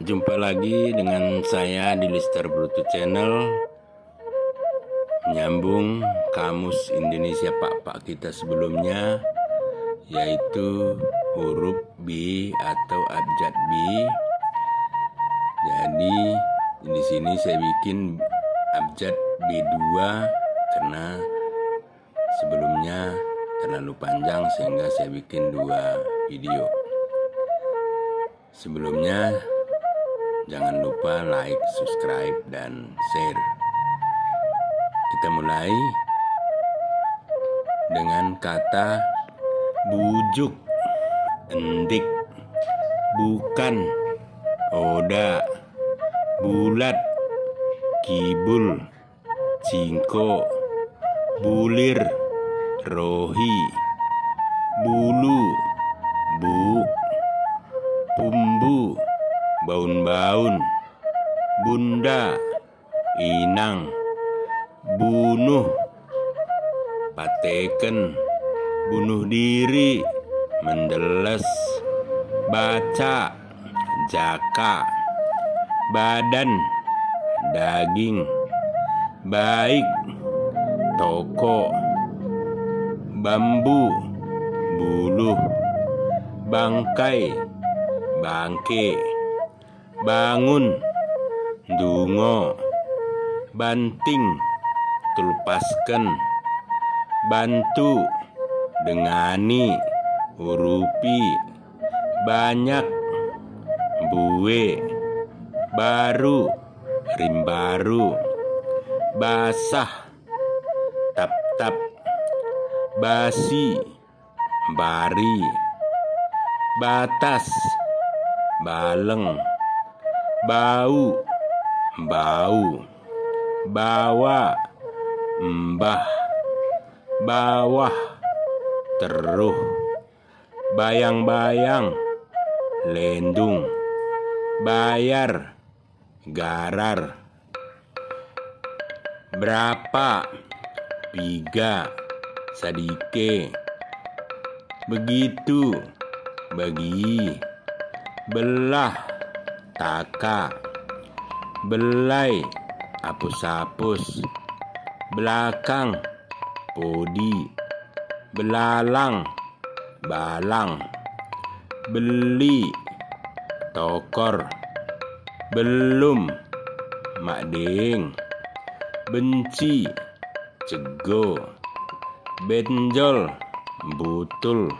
Jumpa lagi dengan saya di Lister Bruto Channel, menyambung kamus Indonesia Pak kita sebelumnya, yaitu huruf B atau abjad B. Jadi di sini saya bikin abjad B2 karena sebelumnya terlalu panjang sehingga saya bikin 2 video. Sebelumnya jangan lupa like, subscribe, dan share. Kita mulai dengan kata bujuk, endik, bukan, oda, bulat, kibul, cingko, bulir, rohi, bulu, buk, pumbu, baun-baun, bunda, inang, bunuh, pateken, bunuh diri, mendeles, baca, jaka, badan, daging, baik, toko, bambu, buluh, bangkai, bangke, bangun, dungo, banting, tulpasken, bantu, dengani, urupi, banyak, buwe, baru, rimbaru, basah, tap-tap, basi, bari, batas, baleng, bau, bau, bawa, mbah, bawah, teruh, bayang-bayang, lendung, bayar, garar, berapa, piga, sadike, begitu, bagi, belah, taka, belai, apus-apus, belakang, podi, belalang, balang, beli, tokor, belum, makding, benci, cego, benjol, butul,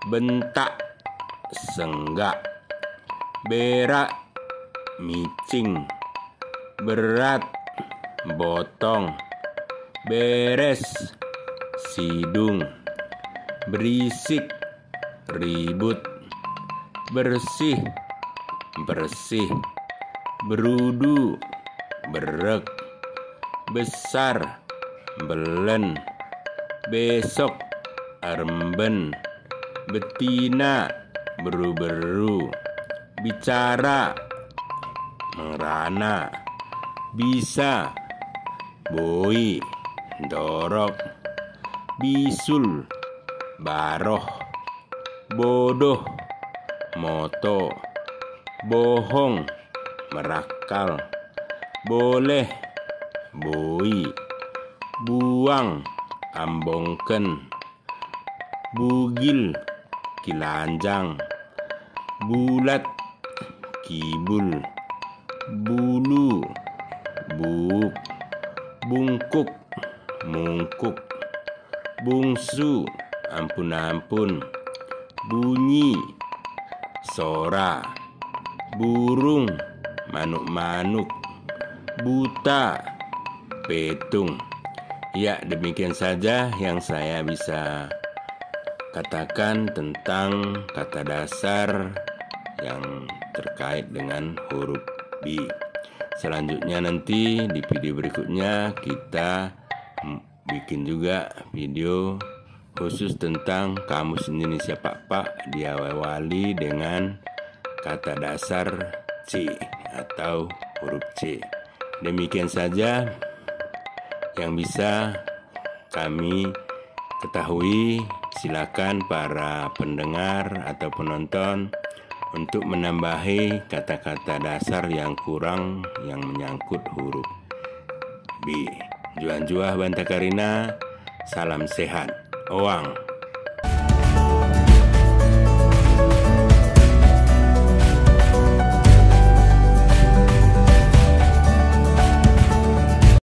bentak, senggak, berak, micing, berat, botong, beres, sidung, berisik, ribut, bersih, bersih, berudu, berek, besar, belen, besok, aremben, betina, beru-beru, bicara, merana, bisa, boi, dorok, bisul, baroh, bodoh, moto, bohong, merakal, boleh, boi, buang, ambongken, bugil, kilanjang, bulat, kibul, bulu, buk, bungkuk, mungkuk, bungsu, ampun-ampun, bunyi, sora, burung, manuk-manuk, buta, petung. Ya, demikian saja yang saya bisa katakan tentang kata dasar yang terkait dengan huruf B. Selanjutnya nanti di video berikutnya kita bikin juga video khusus tentang kamus Indonesia Pak diawali dengan kata dasar C atau huruf C. Demikian saja yang bisa kami ketahui. Silakan para pendengar atau penonton untuk menambahi kata-kata dasar yang kurang yang menyangkut huruf B. Juan Juah Bantakarina, salam sehat. Owang.